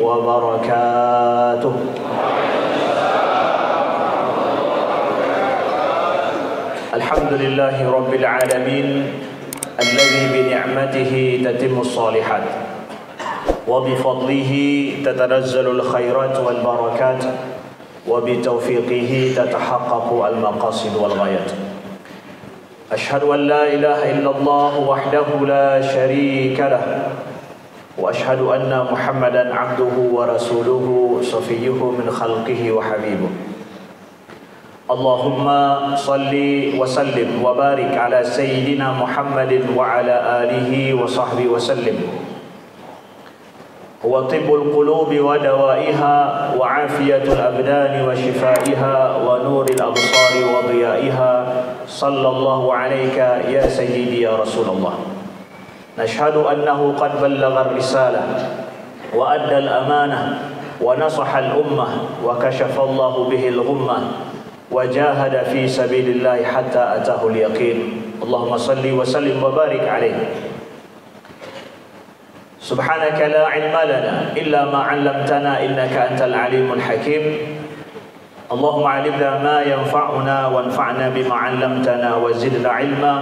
وبركاته. الحمد لله رب العالمين الذي بنعمته تتم الصالحات وبفضله تتنزل الخيرات والبركات وبتوفيقه تتحقق المقاصد والغايات. أشهد أن لا إله إلا الله وحده لا شريك له وأشهد أن محمدا عبده ورسوله صفيه من خلقه وحبيبه. اللهم صل وسلم وبارك على سيدنا محمد وعلى آله وصحبه وسلم. هو طب القلوب ودوائها وعافية الأبدان وشفائها ونور الأبصار وضيائها. صلى الله عليك يا سيدي يا رسول الله. نشهد أنه قد بلغ الرسالة وأدى الأمانة ونصح الأمة وكشف الله به الغمة وجاهد في سبيل الله حتى أتاه اليقين. اللهم صل وسلم وبارك عليه. سبحانك لا علم لنا إلا ما علمتنا إنك أنت العليم الحكيم. اللهم علمنا ما ينفعنا وانفعنا بما علمتنا وزدنا علما.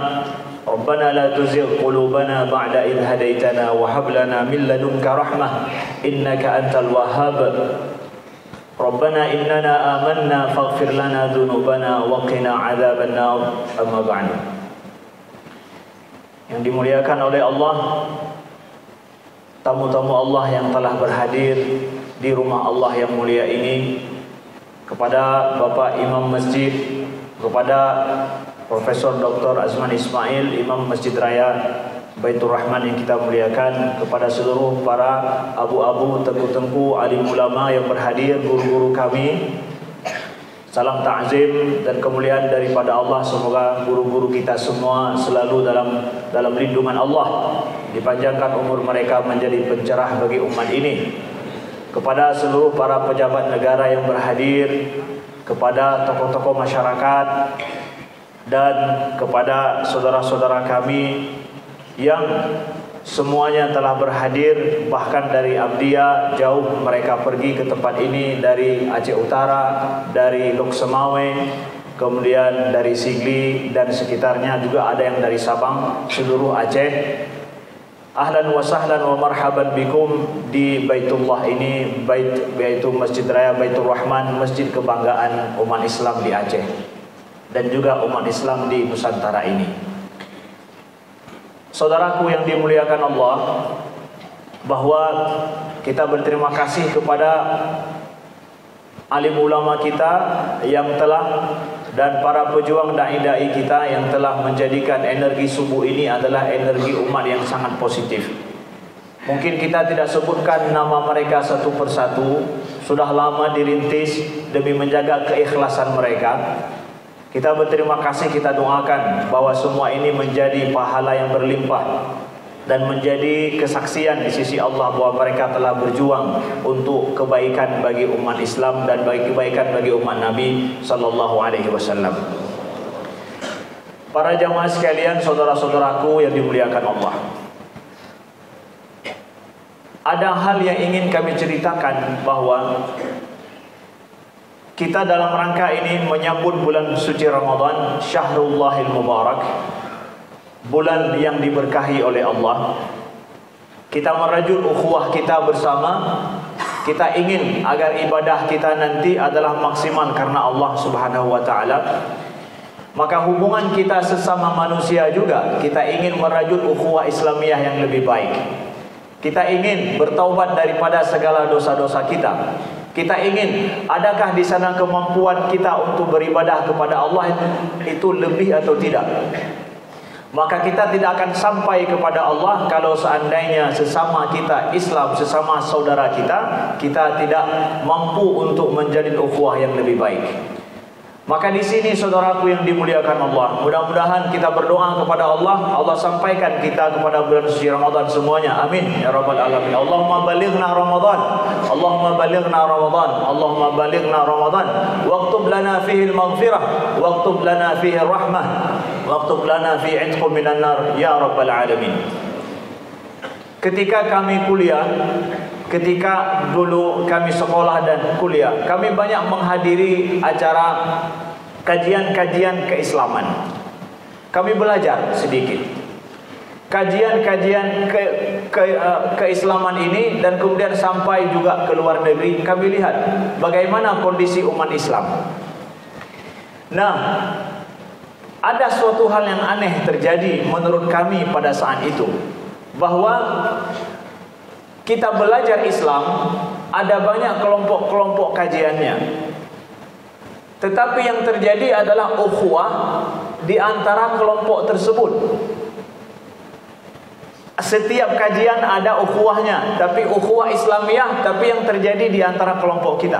ربنا لا تزغ قلوبنا بعد إذ هديتنا وهب لنا من لدنك رحمة إنك أنت الوهاب. ربنا إننا آمنا فاغفر لنا ذنوبنا وقنا عذاب النار. أما بعد. Yang dimuliakan oleh Allah, tamu-tamu Allah yang telah berhadir di rumah Allah yang mulia ini, kepada Bapak Imam Masjid, kepada Profesor Dr. Azman Ismail, Imam Masjid Raya Baitur Rahman yang kita muliakan, kepada seluruh para abu-abu, tengku-tengku, alim ulama yang berhadir, guru-guru kami, salam ta'zim dan kemuliaan daripada Allah. Semoga guru-guru kita semua selalu dalam lindungan Allah, dipanjangkan umur mereka menjadi pencerah bagi umat ini. Kepada seluruh para pejabat negara yang berhadir, kepada tokoh-tokoh masyarakat, dan kepada saudara-saudara kami yang semuanya telah berhadir, bahkan dari Abdia jauh mereka pergi ke tempat ini, dari Aceh Utara, dari Lok Semawe, kemudian dari Sigli dan sekitarnya, juga ada yang dari Sabang, seluruh Aceh. Ahlan wa sahlan wa marhaban bikum di Baitullah ini, yaitu Masjid Raya Baitur Rahman, masjid kebanggaan umat Islam di Aceh dan juga umat Islam di Nusantara ini. Saudaraku yang dimuliakan Allah, bahwa kita berterima kasih kepada alim ulama kita yang telah, dan para pejuang dai-dai kita yang telah menjadikan energi subuh ini adalah energi umat yang sangat positif. Mungkin kita tidak sebutkan nama mereka satu persatu, sudah lama dirintis demi menjaga keikhlasan mereka. Kita berterima kasih, kita doakan bahwa semua ini menjadi pahala yang berlimpah dan menjadi kesaksian di sisi Allah bahwa mereka telah berjuang untuk kebaikan bagi umat Islam dan bagi kebaikan bagi umat Nabi sallallahu alaihi wasallam. Para jamaah sekalian, saudara-saudaraku yang dimuliakan Allah, ada hal yang ingin kami ceritakan, bahwa kita dalam rangka ini menyambut bulan suci Ramadan, Syahrullahil Mubarak, bulan yang diberkahi oleh Allah. Kita merajut ukhuwah kita bersama. Kita ingin agar ibadah kita nanti adalah maksimal karena Allah Subhanahu wa taala. Maka hubungan kita sesama manusia juga, kita ingin merajut ukhuwah Islamiyah yang lebih baik. Kita ingin bertaubat daripada segala dosa-dosa kita. Kita ingin, adakah di sana kemampuan kita untuk beribadah kepada Allah itu lebih atau tidak? Maka kita tidak akan sampai kepada Allah kalau seandainya sesama kita Islam, sesama saudara kita tidak mampu untuk menjadi ukhuwah yang lebih baik. Maka di sini saudaraku yang dimuliakan Allah, mudah-mudahan kita berdoa kepada Allah, Allah sampaikan kita kepada bulan suci Ramadan semuanya. Amin ya rabbal alamin. Allahumma balighna Ramadan, Allahumma balighna Ramadan, Allahumma balighna Ramadan. Waktub lana fihi al-maghfirah, waktub lana fihi rahmah, waktub lana fihi 'itqun minan nar ya rabbal alamin. Ketika kami kuliah, ketika dulu kami sekolah dan kuliah, kami banyak menghadiri acara kajian-kajian keislaman. Kami belajar sedikit kajian-kajian keislaman ini, dan kemudian sampai juga ke luar negeri, kami lihat bagaimana kondisi umat Islam. Nah, ada suatu hal yang aneh terjadi menurut kami pada saat itu, bahwa kita belajar Islam, ada banyak kelompok-kelompok kajiannya, tetapi yang terjadi adalah ukhuwah di antara kelompok tersebut. Setiap kajian ada ukhuwahnya, tapi ukhuwah Islamiyah, tapi yang terjadi di antara kelompok kita.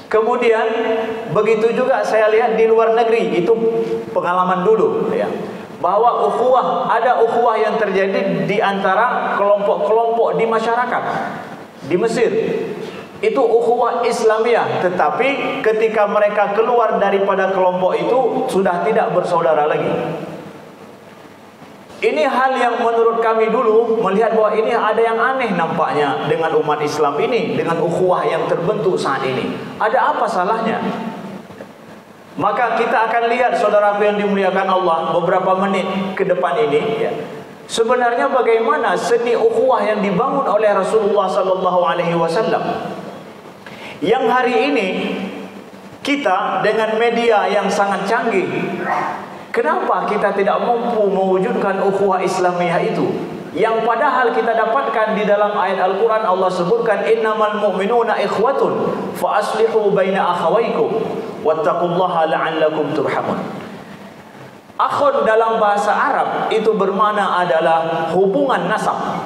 Kemudian begitu juga saya lihat di luar negeri, itu pengalaman dulu ya, bahwa ada ukhuwah yang terjadi di antara kelompok-kelompok di masyarakat. Di Mesir itu ukhuwah Islamiyah, tetapi ketika mereka keluar daripada kelompok itu sudah tidak bersaudara lagi. Ini hal yang menurut kami dulu melihat bahwa ini ada yang aneh nampaknya dengan umat Islam ini, dengan ukhuwah yang terbentuk saat ini. Ada apa salahnya? Maka kita akan lihat, saudaraku yang dimuliakan Allah, beberapa menit ke depan ini ya, sebenarnya bagaimana seni ukhuwah yang dibangun oleh Rasulullah SAW, yang hari ini kita dengan media yang sangat canggih, kenapa kita tidak mampu mewujudkan ukhuwah Islamiyah itu? Yang padahal kita dapatkan di dalam ayat Al-Quran, Allah sebutkan innamal mu'minuna ikhwatun fa aslihu baina akhawaykum wattaqullaha la'allakum turhamun. Akhun dalam bahasa Arab itu bermakna adalah hubungan nasab,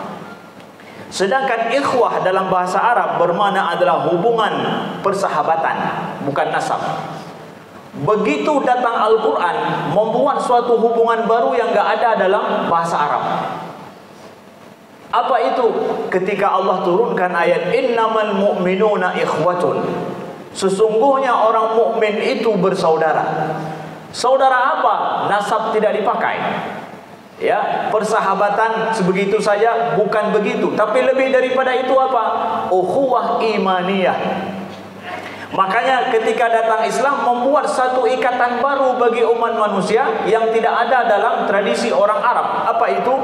sedangkan ikhwah dalam bahasa Arab bermakna adalah hubungan persahabatan, bukan nasab. Begitu datang Al-Quran membuat suatu hubungan baru yang gak ada dalam bahasa Arab. Apa itu? Ketika Allah turunkan ayat innamal mu'minuna ikhwatun, sesungguhnya orang mukmin itu bersaudara. Saudara apa? Nasab tidak dipakai ya, persahabatan sebegitu saja, bukan begitu. Tapi lebih daripada itu apa? Ukhuwah imaniyah. Makanya ketika datang Islam membuat satu ikatan baru bagi umat manusia yang tidak ada dalam tradisi orang Arab. Apa itu?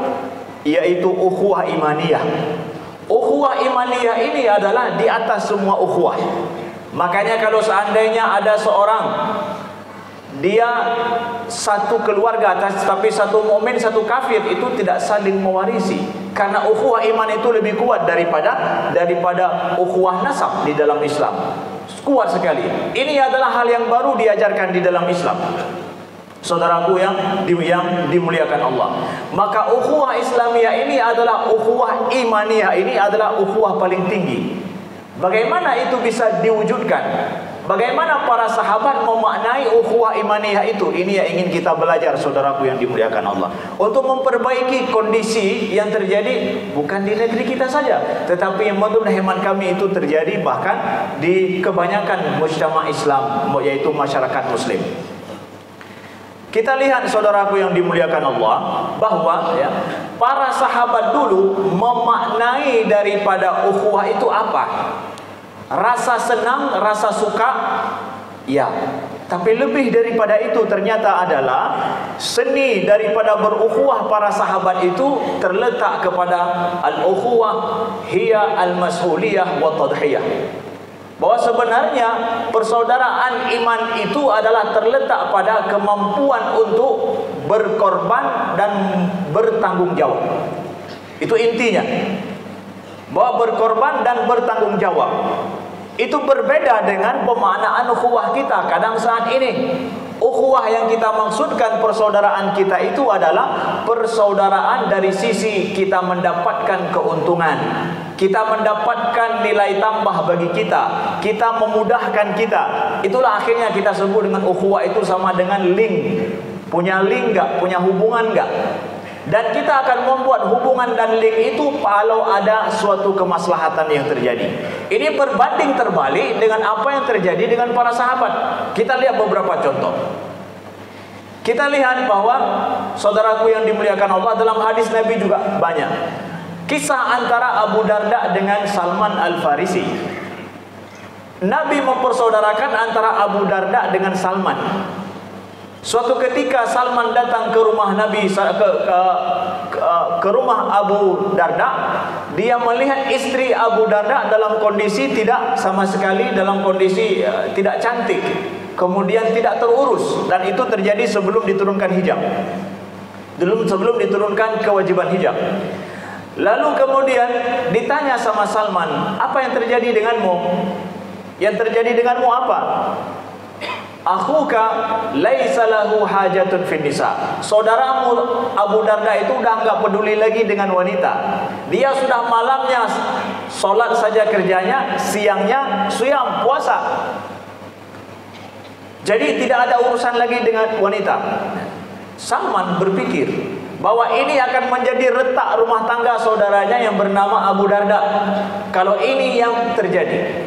Yaitu ukhuwah imaniyah. Ukhuwah imaniyah ini adalah di atas semua ukhuwah. Makanya kalau seandainya ada seorang, dia satu keluarga tapi satu mukmin satu kafir, itu tidak saling mewarisi, karena ukhuwah iman itu lebih kuat daripada ukhuwah nasab di dalam Islam. Kuat sekali. Ini adalah hal yang baru diajarkan di dalam Islam, saudaraku yang dimuliakan Allah. Maka ukhuwah Islamiyah ini adalah ukhuwah imaniyah, ini adalah ukhuwah paling tinggi. Bagaimana itu bisa diwujudkan? Bagaimana para sahabat memaknai ukhuwah imaniyah itu? Ini yang ingin kita belajar, saudaraku yang dimuliakan Allah, untuk memperbaiki kondisi yang terjadi bukan di negeri kita saja, tetapi menurut hemat kami itu terjadi bahkan di kebanyakan mujtama' Islam, yaitu masyarakat Muslim. Kita lihat, saudaraku yang dimuliakan Allah, bahwa ya, para sahabat dulu memaknai daripada ukhuwah itu apa? Rasa senang, rasa suka, ya. Tapi lebih daripada itu ternyata adalah seni daripada berukhuwah para sahabat itu terletak kepada al-ukhuwah hiya al-mas'uliyah wa tadhiyah. Bahwa sebenarnya persaudaraan iman itu adalah terletak pada kemampuan untuk berkorban dan bertanggung jawab. Itu intinya. Bahwa berkorban dan bertanggung jawab itu berbeda dengan pemaknaan ukhuwah kita kadang saat ini. Ukhuwah yang kita maksudkan, persaudaraan kita itu adalah persaudaraan dari sisi kita mendapatkan keuntungan, kita mendapatkan nilai tambah bagi kita, kita memudahkan kita. Itulah akhirnya kita sebut dengan ukhuwah itu sama dengan link. Punya link enggak? Punya hubungan enggak? Dan kita akan membuat hubungan dan link itu kalau ada suatu kemaslahatan yang terjadi. Ini berbanding terbalik dengan apa yang terjadi dengan para sahabat. Kita lihat beberapa contoh. Kita lihat bahwa, saudaraku yang dimuliakan Allah, dalam hadis Nabi juga banyak. Kisah antara Abu Darda dengan Salman Al-Farisi. Nabi mempersaudarakan antara Abu Darda dengan Salman. Suatu ketika Salman datang ke rumah Nabi, ke rumah Abu Darda. Dia melihat istri Abu Darda dalam kondisi tidak sama sekali, dalam kondisi tidak cantik, kemudian tidak terurus, dan itu terjadi sebelum diturunkan hijab, sebelum diturunkan kewajiban hijab. Lalu kemudian ditanya sama Salman, apa yang terjadi denganmu? Yang terjadi denganmu apa? Akhuka laisa lahu hajatun fin nisa. Saudaramu Abu Darda itu udah enggak peduli lagi dengan wanita. Dia sudah malamnya sholat saja kerjanya, siangnya siyam puasa. Jadi tidak ada urusan lagi dengan wanita. Salman berpikir bahwa ini akan menjadi retak rumah tangga saudaranya yang bernama Abu Darda kalau ini yang terjadi.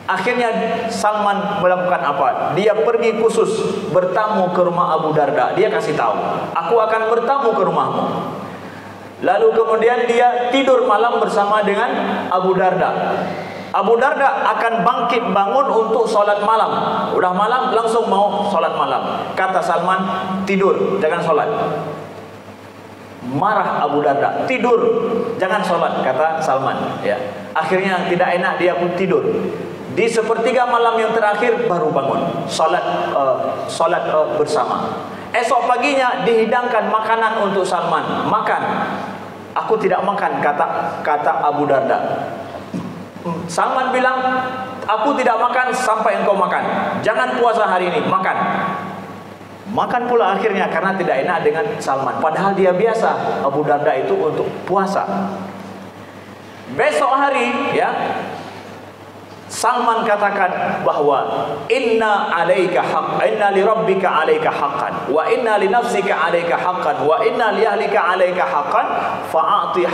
Akhirnya Salman melakukan apa? Dia pergi khusus bertamu ke rumah Abu Darda. Dia kasih tahu, aku akan bertamu ke rumahmu. Lalu kemudian dia tidur malam bersama dengan Abu Darda. Abu Darda akan bangkit bangun untuk sholat malam. Udah malam langsung mau sholat malam. Kata Salman, tidur, jangan sholat. Marah Abu Darda, tidur, jangan sholat, kata Salman. Ya. Akhirnya tidak enak, dia pun tidur. Di sepertiga malam yang terakhir baru bangun, sholat bersama. Esok paginya dihidangkan makanan untuk Salman, makan. Aku tidak makan, kata Abu Darda. Salman bilang, aku tidak makan sampai engkau makan. Jangan puasa hari ini, makan. Makan pula akhirnya karena tidak enak dengan Salman. Padahal dia biasa, Abu Darda itu untuk puasa. Besok hari, ya, Salman katakan bahwa inna li rabbika alaika haqqan wa inna li nafsika alaika haqqan wa inna li ahlika alaika haqqan fa'ati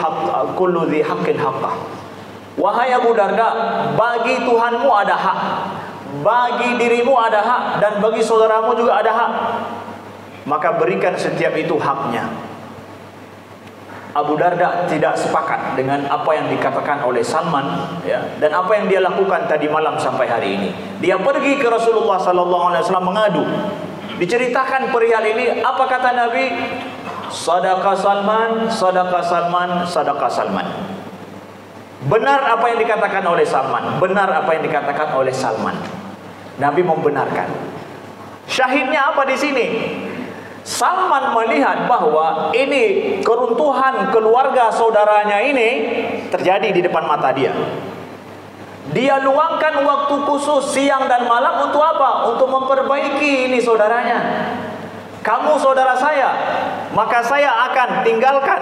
kullu dhi haqqin haqqah. Wahai Abu Darda, bagi Tuhanmu ada hak, bagi dirimu ada hak, dan bagi saudaramu juga ada hak. Maka berikan setiap itu haknya. Abu Darda tidak sepakat dengan apa yang dikatakan oleh Salman, ya, dan apa yang dia lakukan tadi malam sampai hari ini. Dia pergi ke Rasulullah SAW mengadu. Diceritakan perihal ini, apa kata Nabi? Sadaqah Salman, sadaqah Salman, sadaqah Salman. Benar apa yang dikatakan oleh Salman, benar apa yang dikatakan oleh Salman. Nabi membenarkan. Syahidnya apa di sini? Salman melihat bahwa ini keruntuhan keluarga saudaranya ini terjadi di depan mata dia. Dia luangkan waktu khusus siang dan malam untuk apa? Untuk memperbaiki ini saudaranya. Kamu saudara saya, maka saya akan tinggalkan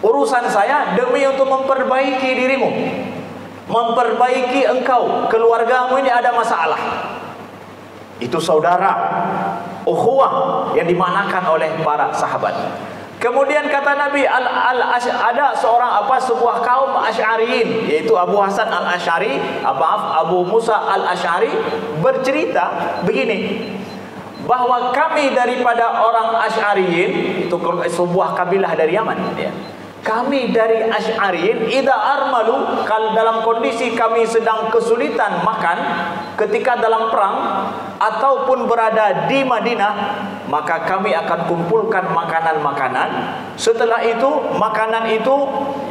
urusan saya demi untuk memperbaiki dirimu, memperbaiki engkau. Keluargamu ini ada masalah. Itu saudara, ukhuwah yang dimanakan oleh para sahabat. Kemudian kata Nabi, ada sebuah kaum Asy'ariyin, yaitu Abu Hasan Al-Asy'ari, Abu Musa Al-Asy'ari bercerita begini, bahwa kami daripada orang Asy'ariyin, itu sebuah kabilah dari Yaman, ya. Kami dari Asy'ariyin idza armalu, kalau dalam kondisi kami sedang kesulitan makan ketika dalam perang ataupun berada di Madinah, maka kami akan kumpulkan makanan-makanan. Setelah itu makanan itu,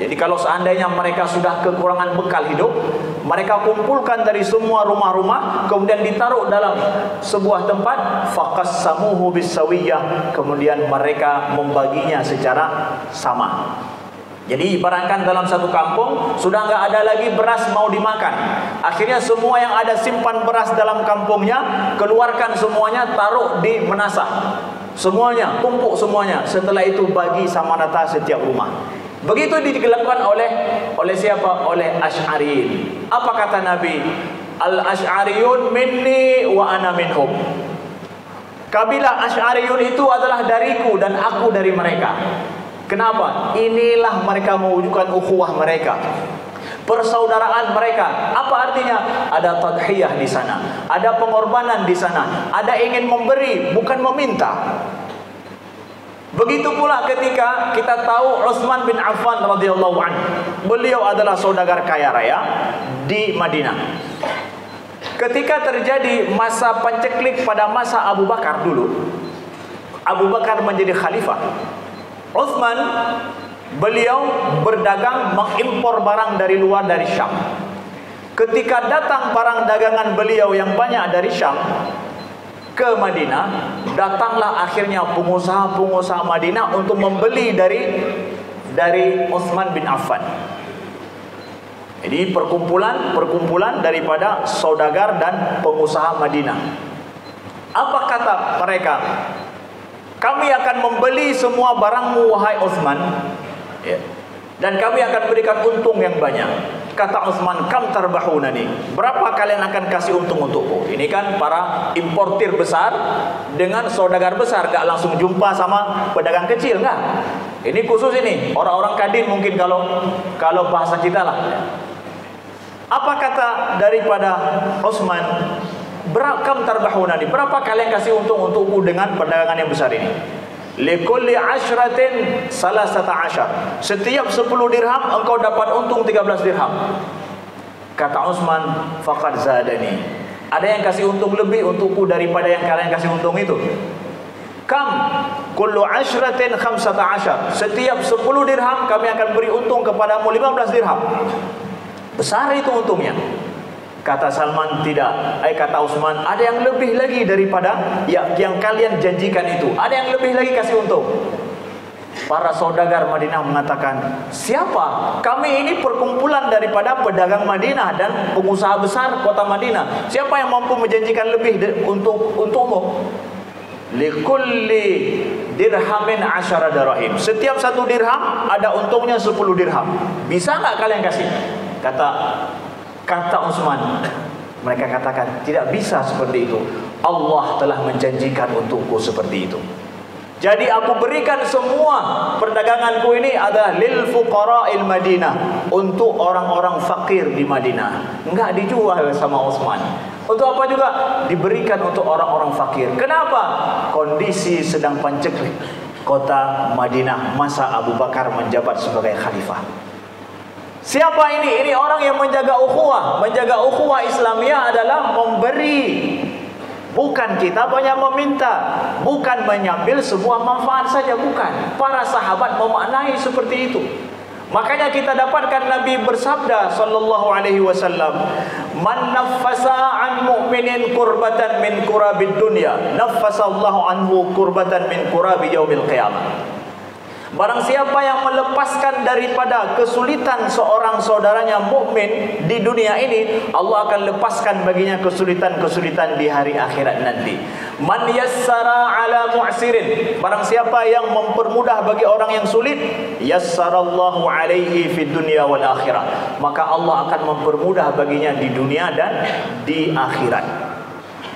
jadi kalau seandainya mereka sudah kekurangan bekal hidup, mereka kumpulkan dari semua rumah-rumah, kemudian ditaruh dalam sebuah tempat, faqassamuhu bisawiyah, kemudian mereka membaginya secara sama. Jadi ibaratkan dalam satu kampung sudah nggak ada lagi beras mau dimakan. Akhirnya semua yang ada simpan beras dalam kampungnya, keluarkan semuanya, taruh di menasah. Semuanya, tumpuk semuanya. Setelah itu bagi sama rata setiap rumah. Begitu dilakukan oleh siapa? Oleh Asy'ariyin. Apa kata Nabi? Al-Asy'ariyun minni wa ana minhum. Kabilah Asy'ariyun itu adalah dariku dan aku dari mereka. Kenapa? Inilah mereka mewujudkan ukhuwah mereka, persaudaraan mereka. Apa artinya? Ada tadhiyah di sana, ada pengorbanan di sana, ada ingin memberi bukan meminta. Begitu pula ketika kita tahu Utsman bin Affan radhiyallahu anhu. Beliau adalah saudagar kaya raya di Madinah. Ketika terjadi masa panceklik pada masa Abu Bakar dulu, Abu Bakar menjadi khalifah. Utsman, beliau berdagang mengimpor barang dari luar, dari Syam. Ketika datang barang dagangan beliau yang banyak dari Syam ke Madinah, datanglah akhirnya pengusaha-pengusaha Madinah untuk membeli dari Utsman bin Affan. Ini perkumpulan daripada saudagar dan pengusaha Madinah. Apa kata mereka? Kami akan membeli semua barangmu wahai Utsman, ya, dan kami akan berikan untung yang banyak. Kata Utsman, kam tarbahunani, berapa kalian akan kasih untung untukku? Ini kan para importir besar dengan saudagar besar, gak langsung jumpa sama pedagang kecil, enggak. Ini khusus ini orang-orang kadin mungkin kalau bahasa kita lah. Apa kata daripada Utsman? Kam tarbahunani, berapa kalian kasih untung untukku dengan perdagangan yang besar ini? Likulli ashratin salasata ashar, setiap 10 dirham engkau dapat untung 13 dirham. Kata Utsman, faqad zadani, ada yang kasih untung lebih untukku daripada yang kalian kasih untung itu. Kam kullu ashratin khamsata ashar, setiap 10 dirham kami akan beri untung kepadamu 15 dirham. Besar itu untungnya. Kata Salman, tidak. Kata Utsman, ada yang lebih lagi daripada yang kalian janjikan itu. Ada yang lebih lagi kasih untung. Para saudagar Madinah mengatakan, siapa? Kami ini perkumpulan daripada pedagang Madinah dan pengusaha besar kota Madinah. Siapa yang mampu menjanjikan lebih untukmu? Likulli dirhamin 10 dirham, setiap 1 dirham ada untungnya 10 dirham. Bisa nggak kalian kasih? Kata Utsman, mereka katakan tidak bisa seperti itu. Allah telah menjanjikan untukku seperti itu. Jadi aku berikan semua perdaganganku ini adalah lil fuqara'il Madinah, untuk orang-orang fakir di Madinah. Enggak dijual sama Utsman. Untuk apa juga? Diberikan untuk orang-orang fakir. Kenapa? Kondisi sedang panceklik kota Madinah masa Abu Bakar menjabat sebagai khalifah. Siapa ini? Ini orang yang menjaga ukhuwah. Menjaga ukhuwah Islamiyah adalah memberi. Bukan kita banyak meminta, bukan menyambil sebuah manfaat saja, bukan. Para sahabat memaknai seperti itu. Makanya kita dapatkan Nabi bersabda sallallahu alaihi wasallam, "Man naffasa an mu'minin kurbatan min kurabid dunya, naffasallahu anhu kurbatan min kurabi yaumil qiyamah." Barang siapa yang melepaskan daripada kesulitan seorang saudaranya mukmin di dunia ini, Allah akan lepaskan baginya kesulitan-kesulitan di hari akhirat nanti. Man yassara ala mu'sirin, barang siapa yang mempermudah bagi orang yang sulit, yassarallahu alaihi fid dunya wal akhirah, maka Allah akan mempermudah baginya di dunia dan di akhirat.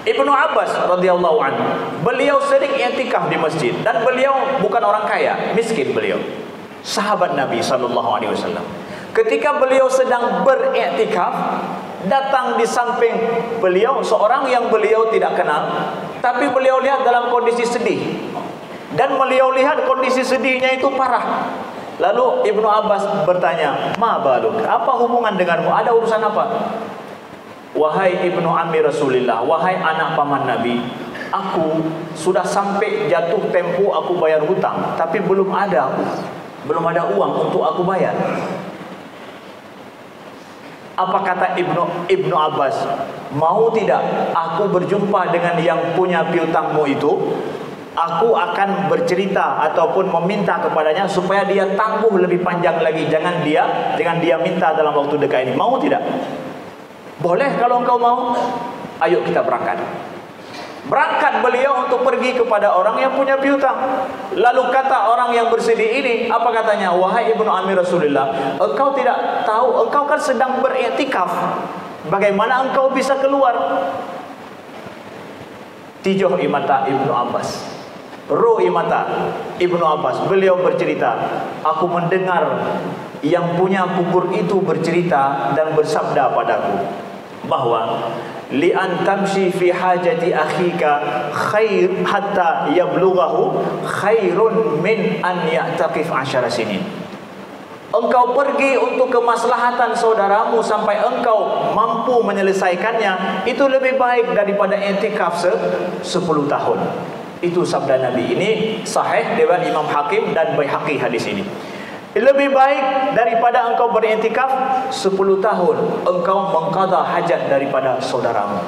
Ibnu Abbas radhiyallahu anhu, beliau sering i'tikaf di masjid dan beliau bukan orang kaya, miskin beliau. Sahabat Nabi sallallahu alaihi wasallam. Ketika beliau sedang beriktikaf, datang di samping beliau seorang yang beliau tidak kenal, tapi beliau lihat dalam kondisi sedih. Dan beliau lihat kondisi sedihnya itu parah. Lalu Ibnu Abbas bertanya, "Ma baluk? Apa hubungan denganmu? Ada urusan apa?" "Wahai ibnu ammi Rasulillah, wahai anak paman Nabi, aku sudah sampai jatuh tempo aku bayar hutang, tapi belum ada uang untuk aku bayar." Apa kata Ibnu Abbas? "Mau tidak aku berjumpa dengan yang punya piutangmu itu? Aku akan bercerita ataupun meminta kepadanya supaya dia tangguh lebih panjang lagi. Jangan dia minta dalam waktu dekat ini. Mau tidak?" "Boleh kalau engkau mau." "Ayo kita berangkat." Berangkat beliau untuk pergi kepada orang yang punya piutang. Lalu kata orang yang bersedih ini, apa katanya? "Wahai ibnu ammi Rasulullah, engkau tidak tahu, engkau kan sedang beriktikaf. Bagaimana engkau bisa keluar?" Tijoh imata Ibnu Abbas, roh imata Ibnu Abbas, beliau bercerita, "Aku mendengar yang punya kubur itu bercerita dan bersabda padaku, bahwa li an tamshi fi hajati akhika khair hatta yablughahu khairun min an ya'taqif 10 sinin. Engkau pergi untuk kemaslahatan saudaramu sampai engkau mampu menyelesaikannya, itu lebih baik daripada i'tikaf 10 tahun. Itu sabda Nabi. Ini sahih riwayat Imam Hakim dan Baihaqi hadis ini. Lebih baik daripada engkau beriktikaf 10 tahun engkau mengqadha hajat daripada saudaramu.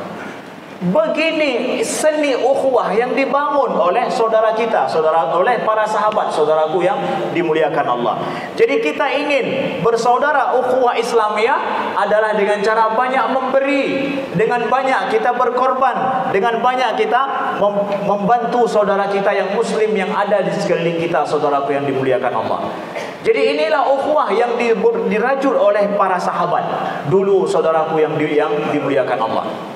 Begini seni ukhuwah yang dibangun oleh saudara kita, oleh para sahabat, saudaraku yang dimuliakan Allah. Jadi kita ingin bersaudara, ukhuwah Islamiyah adalah dengan cara banyak memberi, dengan banyak kita berkorban, dengan banyak kita membantu saudara kita yang muslim yang ada di sekeliling kita, saudaraku yang dimuliakan Allah. Jadi inilah ukhuwah yang dirajut oleh para sahabat dulu, saudaraku yang dimuliakan Allah.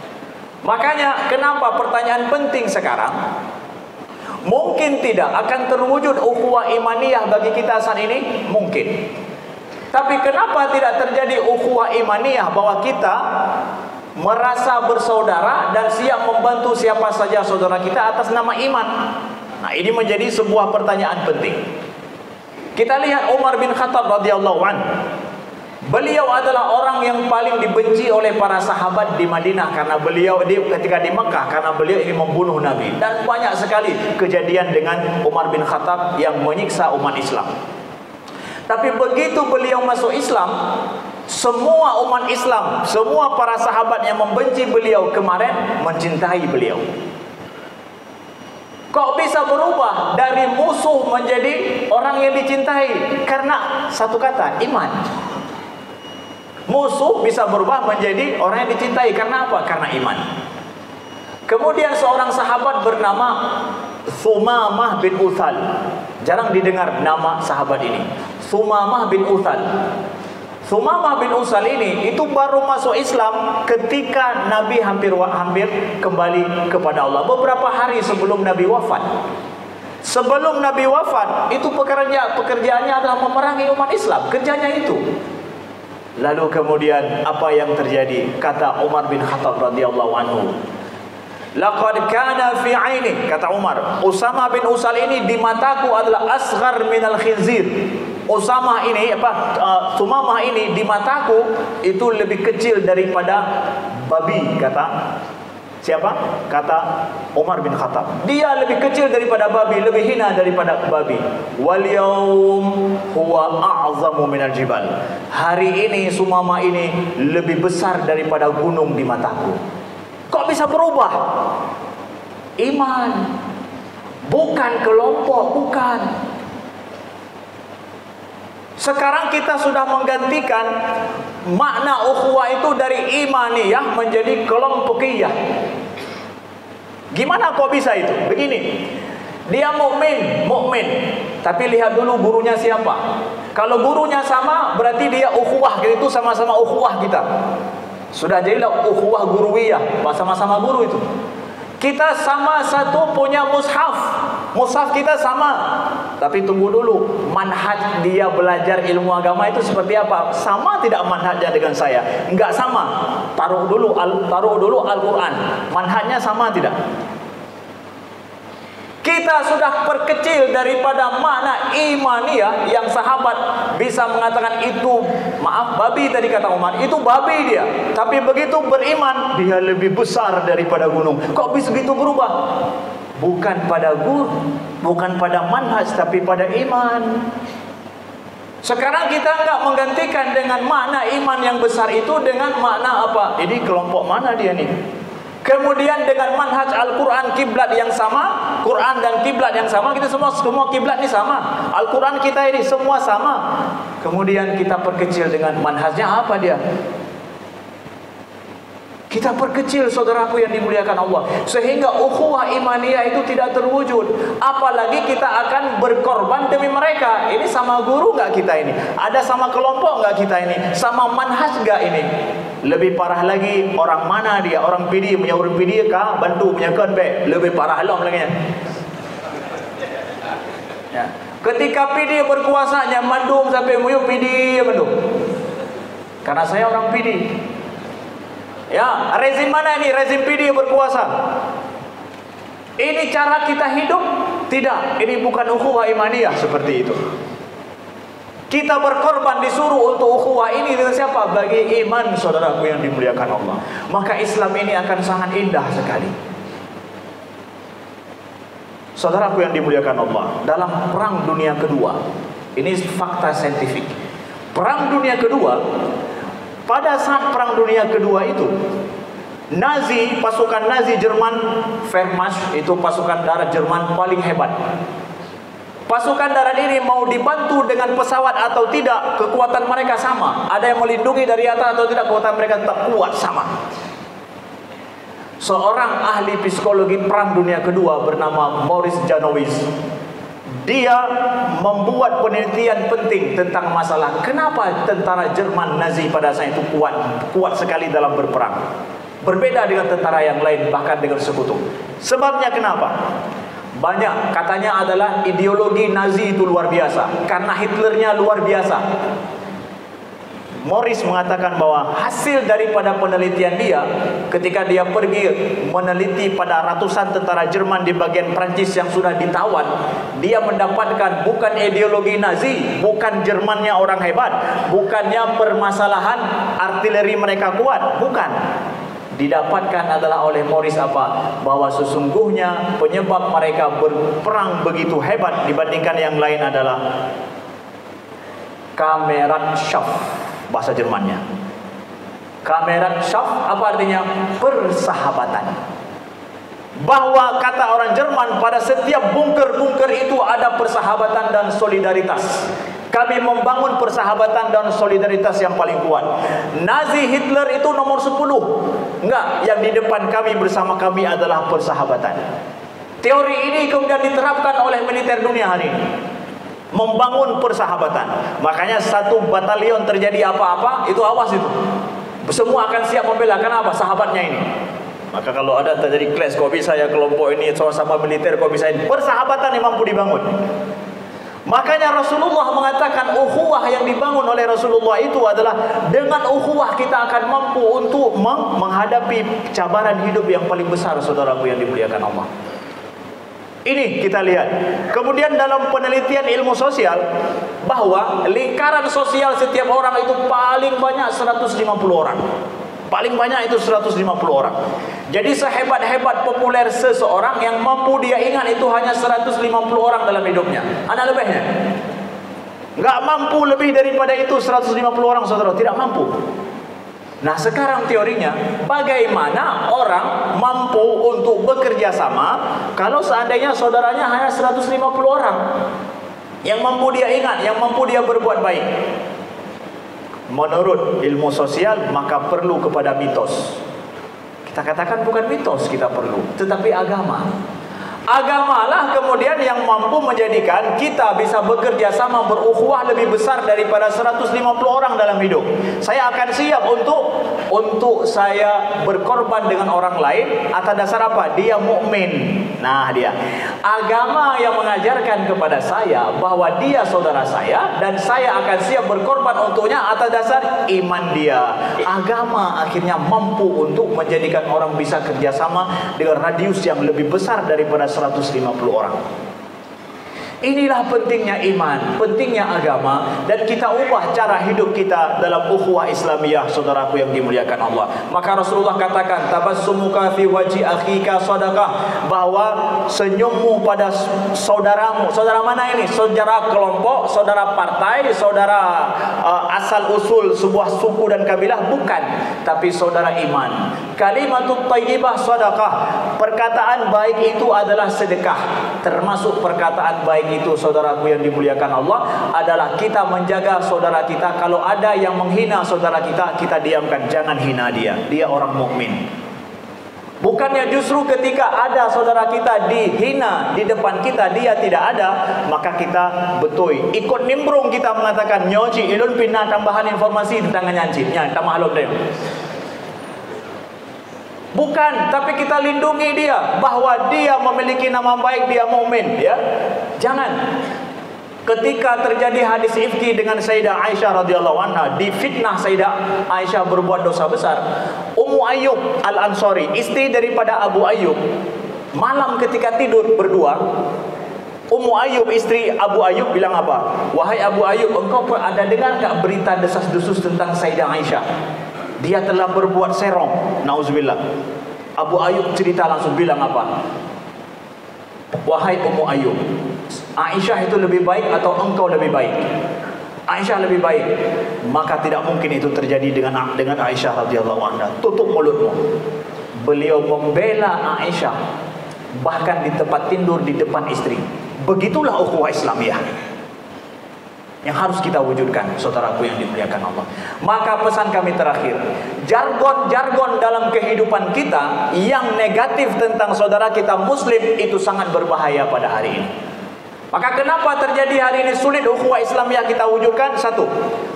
Makanya kenapa pertanyaan penting sekarang, mungkin tidak akan terwujud ukhuwah imaniyah bagi kita saat ini? Mungkin. Tapi kenapa tidak terjadi ukhuwah imaniyah bahwa kita merasa bersaudara dan siap membantu siapa saja saudara kita atas nama iman? Nah, ini menjadi sebuah pertanyaan penting. Kita lihat Umar bin Khattab radhiyallahu anhu. Beliau adalah orang yang paling dibenci oleh para sahabat di Madinah karena beliau ketika di Mekah karena beliau ingin membunuh Nabi, dan banyak sekali kejadian dengan Umar bin Khattab yang menyiksa umat Islam. Tapi begitu beliau masuk Islam, semua umat Islam, semua para sahabat yang membenci beliau kemarin mencintai beliau. Kok bisa berubah dari musuh menjadi orang yang dicintai? Karena satu kata, iman. Musuh bisa berubah menjadi orang yang dicintai. Karena apa? Karena iman. Kemudian seorang sahabat bernama Thumamah bin Uthal. Jarang didengar nama sahabat ini. Thumamah bin Uthal. Thumamah bin Uthal ini itu baru masuk Islam ketika Nabi hampir kembali kepada Allah. Beberapa hari sebelum Nabi wafat. Sebelum Nabi wafat, itu pekerjaannya adalah memerangi umat Islam. Kerjanya itu. Lalu kemudian apa yang terjadi? Kata Umar bin Khattab radhiyallahu anhu, laqad kana fi aini, kata Umar, Usamah bin Uthal ini di mataku adalah asghar minal khinzir. Usamah ini Thumamah ini di mataku itu lebih kecil daripada babi, kata siapa? Kata Umar bin Khattab. Dia lebih kecil daripada babi, lebih hina daripada babi. Wal yaum huwa a'zamu minal jibal. Hari ini Thumamah ini lebih besar daripada gunung di mataku. Kok bisa berubah? Iman. Bukan kelompok, bukan. Sekarang kita sudah menggantikan makna ukhuwah itu dari imaniyah menjadi kelompokiyah. Gimana kok bisa itu? Begini, dia mukmin, tapi lihat dulu gurunya siapa. Kalau gurunya sama, berarti dia ukhuwah, itu sama-sama ukhuwah kita. Sudah jadilah ukhuwah guruwiyah, sama-sama guru itu. Kita sama satu punya mushaf kita sama. Tapi tunggu dulu, manhaj dia belajar ilmu agama itu seperti apa? Sama tidak manhajnya dengan saya? Enggak sama. Taruh dulu Al-Quran. Manhajnya sama tidak? Kita sudah perkecil daripada makna imaniyah yang sahabat bisa mengatakan itu, maaf, babi tadi kata Umar, itu babi dia. Tapi begitu beriman, dia lebih besar daripada gunung. Kok bisa begitu berubah? Bukan pada guru, bukan pada manhaj, tapi pada iman. Sekarang kita enggak menggantikan dengan makna iman yang besar itu dengan makna apa? Ini kelompok mana dia nih? Kemudian dengan manhaj Al-Quran kiblat yang sama, Quran dan kiblat yang sama, kita semua kiblat ini sama. Al-Quran kita ini semua sama. Kemudian kita perkecil dengan manhajnya apa dia? Kita perkecil, saudaraku yang dimuliakan Allah, sehingga ukhuwah imaniyah itu tidak terwujud. Apalagi kita akan berkorban demi mereka. Ini sama guru nggak kita ini? Ada sama kelompok nggak kita ini? Sama manhaj nggak ini? Lebih parah lagi, orang mana dia? Orang PD, punya orang PD kah? Bantu punya konbek. Lebih parah lom lagi. Ya. Ketika PD berkuasanya, mandum sampai muyuk PD mandum. Karena saya orang PD. Ya, rezim mana ini? Rezim PD berkuasa. Ini cara kita hidup? Tidak, ini bukan ukhuwah imaniyah seperti itu. Kita berkorban disuruh untuk ukhuwah ini dengan siapa? Bagi iman, saudaraku yang dimuliakan Allah. Maka Islam ini akan sangat indah sekali. Saudaraku yang dimuliakan Allah, dalam perang dunia kedua, ini fakta saintifik. Perang dunia kedua, pada saat perang dunia kedua itu, Nazi, pasukan Nazi Jerman, Wehrmacht, itu pasukan darat Jerman paling hebat. Pasukan darat ini mau dibantu dengan pesawat atau tidak, kekuatan mereka sama. Ada yang melindungi dari atas atau tidak, kekuatan mereka tetap kuat sama. Seorang ahli psikologi perang dunia kedua bernama Maurice Janowitz, dia membuat penelitian penting tentang masalah kenapa tentara Jerman Nazi pada saat itu kuat sekali dalam berperang. Berbeda dengan tentara yang lain, bahkan dengan sekutu. Sebabnya kenapa? Banyak, katanya adalah ideologi Nazi itu luar biasa, karena Hitlernya luar biasa. Morris mengatakan bahwa hasil daripada penelitian dia, ketika dia pergi meneliti pada ratusan tentara Jerman di bagian Prancis yang sudah ditawan, dia mendapatkan bukan ideologi Nazi, bukan Jermannya orang hebat, bukannya permasalahan artileri mereka kuat, bukan. Didapatkan adalah oleh Morris apa? Bahwa sesungguhnya penyebab mereka berperang begitu hebat dibandingkan yang lain adalah Kameradschaft, bahasa Jermannya. Kameradschaft apa artinya? Persahabatan. Bahwa kata orang Jerman, pada setiap bunker-bunker itu ada persahabatan dan solidaritas. Kami membangun persahabatan dan solidaritas yang paling kuat. Nazi Hitler itu nomor 10. Enggak, yang di depan kami bersama kami adalah persahabatan. Teori ini kemudian diterapkan oleh militer dunia hari ini. Membangun persahabatan. Makanya satu batalion terjadi apa-apa, itu awas itu. Semua akan siap membela. Kenapa? Sahabatnya ini. Maka kalau ada terjadi clash, kok bisa ya kelompok ini sama-sama militer, kok bisa ini? Persahabatan yang mampu dibangun. Makanya Rasulullah mengatakan ukhuwah yang dibangun oleh Rasulullah itu adalah dengan ukhuwah kita akan mampu untuk menghadapi cabaran hidup yang paling besar, saudaraku yang dimuliakan Allah. Ini kita lihat. Kemudian dalam penelitian ilmu sosial, bahwa lingkaran sosial setiap orang itu paling banyak 150 orang. Paling banyak itu 150 orang. Jadi sehebat-hebat populer seseorang, yang mampu dia ingat itu hanya 150 orang dalam hidupnya. Ada lebihnya? Nggak mampu lebih daripada itu 150 orang, saudara. Tidak mampu. Nah sekarang teorinya, bagaimana orang mampu untuk bekerja sama kalau seandainya saudaranya hanya 150 orang yang mampu dia ingat, yang mampu dia berbuat baik. Menurut ilmu sosial, maka perlu kepada mitos. Kita katakan bukan mitos kita perlu, tetapi agama. Agamalah kemudian yang mampu menjadikan kita bisa bekerja sama, berukhuwah lebih besar daripada 150 orang dalam hidup. Saya akan siap untuk saya berkorban dengan orang lain atas dasar apa? Dia mukmin. Nah, dia agama yang mengajarkan kepada saya bahwa dia saudara saya dan saya akan siap berkorban untuknya atas dasar iman dia. Agama akhirnya mampu untuk menjadikan orang bisa kerjasama dengan radius yang lebih besar daripada 150 orang. Inilah pentingnya iman, pentingnya agama, dan kita ubah cara hidup kita dalam ukhuwah Islamiyah, saudaraku yang dimuliakan Allah. Maka Rasulullah katakan, tabassumuka fi wajhi akhika sadaqah, bahwa senyummu pada saudaramu. Saudara mana ini? Saudara kelompok, saudara partai, saudara asal usul sebuah suku dan kabilah? Bukan, tapi saudara iman. Kalimatut thayyibah sadaqah, perkataan baik itu adalah sedekah. Termasuk perkataan baik itu, saudaraku yang dimuliakan Allah, adalah kita menjaga saudara kita. Kalau ada yang menghina saudara kita, kita diamkan, jangan hina dia. Dia orang mukmin. Bukannya justru ketika ada saudara kita dihina di depan kita, dia tidak ada, maka kita betoi, ikut nimbrung, kita mengatakan nyoci ilun pindah tambahan informasi tentang nyancitnya, tak maklum dia. Bukan, tapi kita lindungi dia, bahwa dia memiliki nama baik, dia mukmin, ya. Jangan. Ketika terjadi hadis ifki dengan Sayyidah Aisyah radhiyallahu anha, difitnah Sayyidah Aisyah berbuat dosa besar, Ummu Ayyub Al-Ansari, istri daripada Abu Ayyub, malam ketika tidur berdua, Ummu Ayyub istri Abu Ayyub bilang apa? Wahai Abu Ayyub, engkau ada dengar tak berita desas-desus tentang Sayyidah Aisyah? Dia telah berbuat serong. Nauzubillah. Abu Ayyub cerita langsung bilang apa? Wahai Ummu Ayyub, Aisyah itu lebih baik atau engkau lebih baik? Aisyah lebih baik. Maka tidak mungkin itu terjadi dengan Aisyah radhiyallahu anha. Tutup mulutmu. Beliau membela Aisyah bahkan di tempat tidur di depan istri. Begitulah ukhuwah Islamiyah yang harus kita wujudkan, saudaraku yang dimuliakan Allah. Maka pesan kami terakhir, jargon-jargon dalam kehidupan kita yang negatif tentang saudara kita muslim itu sangat berbahaya pada hari ini. Maka kenapa terjadi hari ini sulit ukhuwah Islamiyah kita wujudkan? Satu,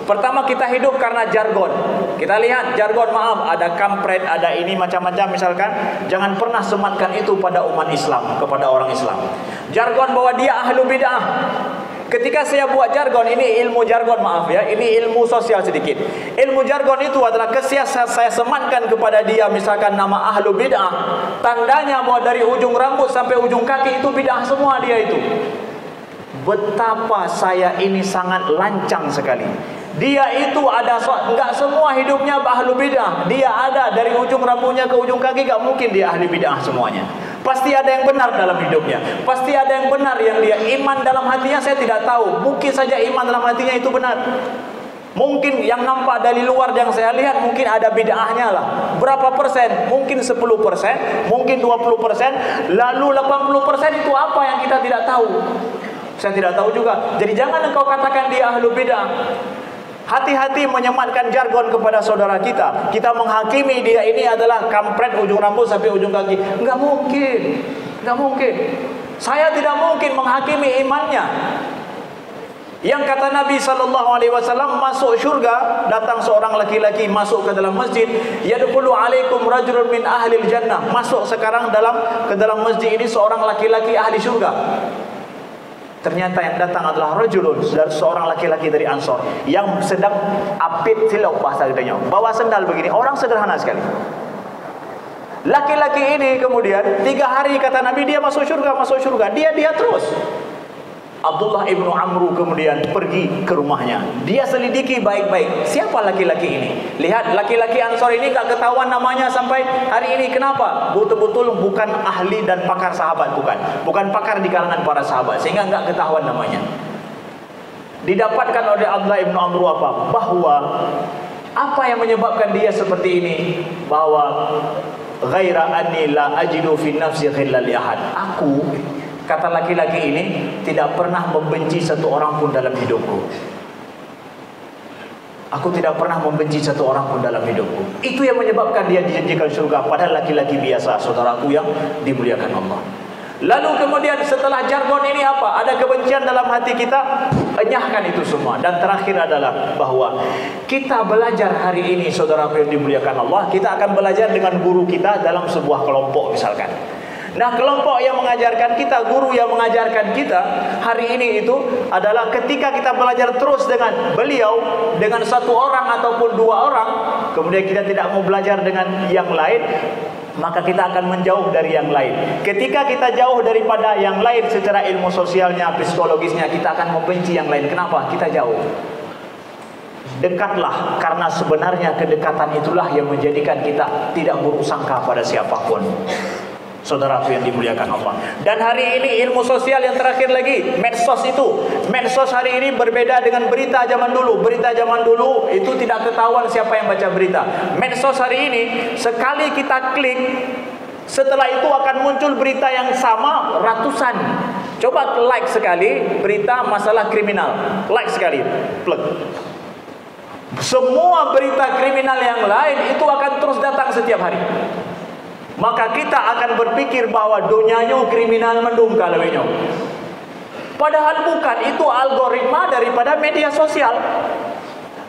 pertama kita hidup karena jargon. Kita lihat jargon, maaf, ada kampret, ada ini macam-macam misalkan. Jangan pernah sematkan itu pada umat Islam, kepada orang Islam. Jargon bahwa dia ahlu bid'ah. Ketika saya buat jargon, ini ilmu jargon, maaf ya, ini ilmu sosial sedikit. Ilmu jargon itu adalah ketika saya sematkan kepada dia misalkan nama ahlu bid'ah, tandanya bahwa dari ujung rambut sampai ujung kaki itu bid'ah semua dia itu. Betapa saya ini sangat lancang sekali. Dia itu ada, enggak semua hidupnya ahlu bid'ah. Dia ada dari ujung rambutnya ke ujung kaki, enggak mungkin dia ahli bid'ah semuanya. Pasti ada yang benar dalam hidupnya. Pasti ada yang benar yang dia iman dalam hatinya saya tidak tahu. Mungkin saja iman dalam hatinya itu benar. Mungkin yang nampak dari luar yang saya lihat mungkin ada bid'ahnya lah. Berapa persen? Mungkin 10%, mungkin 20%, lalu 80% itu apa yang kita tidak tahu. Saya tidak tahu juga. Jadi jangan engkau katakan dia ahlu bid'ah. Hati-hati menyematkan jargon kepada saudara kita. Kita menghakimi dia ini adalah kampret ujung rambut sampai ujung kaki. Enggak mungkin. Enggak mungkin. Saya tidak mungkin menghakimi imannya. Yang kata Nabi SAW, masuk syurga, datang seorang laki-laki masuk ke dalam masjid, yadkhulu alaikum rajulun min ahlil jannah. Masuk sekarang ke dalam masjid ini seorang laki-laki ahli syurga. Ternyata yang datang adalah rajulun, seorang laki-laki dari Ansor yang sedang apit silau bahasa katanya, bawa sendal begini, orang sederhana sekali. Laki-laki ini kemudian 3 hari kata Nabi dia masuk surga, dia terus. Abdullah ibnu Amru kemudian pergi ke rumahnya. Dia selidiki baik-baik siapa laki-laki ini. Lihat laki-laki Ansor ini gak ketahuan namanya sampai hari ini. Kenapa? Betul-betul bukan ahli dan pakar sahabat, bukan pakar di kalangan para sahabat, sehingga gak ketahuan namanya. Didapatkan oleh Abdullah ibnu Amru apa? Bahwa apa yang menyebabkan dia seperti ini? Bahwa ghaira anni la ajidu fi nafsi ghillal li ahad. Aku, kata laki-laki ini, tidak pernah membenci satu orang pun dalam hidupku. Aku tidak pernah membenci satu orang pun dalam hidupku. Itu yang menyebabkan dia dijanjikan surga. Padahal laki-laki biasa, saudaraku yang dimuliakan Allah. Lalu kemudian setelah jargon ini apa? Ada kebencian dalam hati kita, enyahkan itu semua. Dan terakhir adalah bahwa kita belajar hari ini, saudaraku yang dimuliakan Allah, kita akan belajar dengan guru kita dalam sebuah kelompok misalkan. Nah, kelompok yang mengajarkan kita, guru yang mengajarkan kita hari ini itu adalah ketika kita belajar terus dengan beliau, dengan satu orang ataupun 2 orang, kemudian kita tidak mau belajar dengan yang lain, maka kita akan menjauh dari yang lain. Ketika kita jauh daripada yang lain secara ilmu sosialnya, psikologisnya, kita akan membenci yang lain. Kenapa? Kita jauh. Dekatlah, karena sebenarnya kedekatan itulah yang menjadikan kita tidak bersangka pada siapapun. Saudaraku yang dimuliakan Allah. Dan hari ini ilmu sosial yang terakhir lagi, medsos itu. Medsos hari ini berbeda dengan berita zaman dulu. Berita zaman dulu itu tidak ketahuan siapa yang baca berita. Medsos hari ini sekali kita klik, setelah itu akan muncul berita yang sama ratusan. Coba like sekali berita masalah kriminal, like sekali, plug. Semua berita kriminal yang lain itu akan terus datang setiap hari. Maka kita akan berpikir bahwa dunianya kriminal mendung kalaunya. Padahal bukan, itu algoritma daripada media sosial.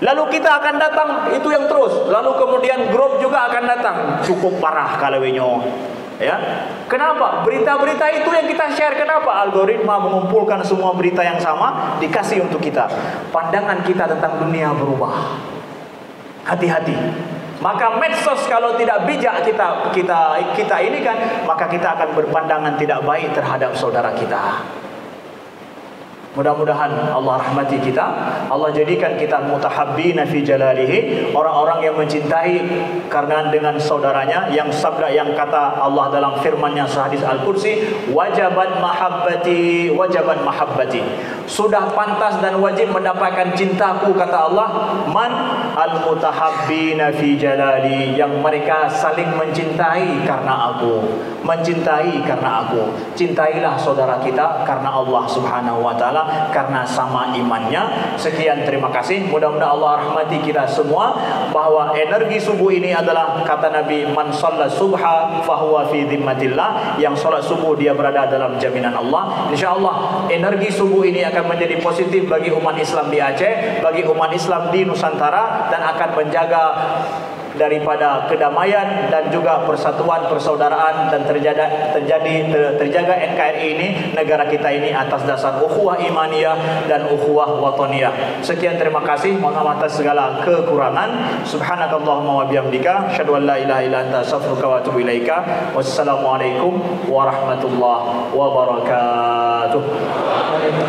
Lalu kita akan datang, itu yang terus. Lalu kemudian grup juga akan datang. Cukup parah kalaunya. Ya. Kenapa? Berita-berita itu yang kita share. Kenapa? Algoritma mengumpulkan semua berita yang sama, dikasih untuk kita. Pandangan kita tentang dunia berubah. Hati-hati. Maka medsos kalau tidak bijak kita ini kan, maka kita akan berpandangan tidak baik terhadap saudara kita. Mudah-mudahan Allah rahmati kita, Allah jadikan kita mutahabbina fi jalalihi, orang-orang yang mencintai karena dengan saudaranya, yang sabda yang kata Allah dalam firman-Nya sahadis Al-Qudsi, wajabat mahabbati, wajabat mahabbati. Sudah pantas dan wajib mendapatkan cintaku, kata Allah, man al-mutahabbina fi jalali, yang mereka saling mencintai karena aku, mencintai karena aku. Cintailah saudara kita karena Allah Subhanahu wa taala, karena sama imannya. Sekian, terima kasih. Mudah-mudahan Allah rahmati kita semua, bahwa energi subuh ini adalah kata Nabi, man shalla subha fahuwa fi dhimmatillah, yang salat subuh dia berada dalam jaminan Allah. InsyaAllah energi subuh ini akan menjadi positif bagi umat Islam di Aceh, bagi umat Islam di Nusantara, dan akan menjaga daripada kedamaian dan juga persatuan persaudaraan, dan terjaga NKRI ini, negara kita ini, atas dasar ukhuwah imaniyah dan ukhuwah wataniyah. Sekian, terima kasih. Mohon maaf atas segala kekurangan. Subhanakallahumma wa bihamdika, asyhadu an la ilaha illa anta, astaghfiruka wa atubu ilaika. Wassalamualaikum warahmatullahi wabarakatuh.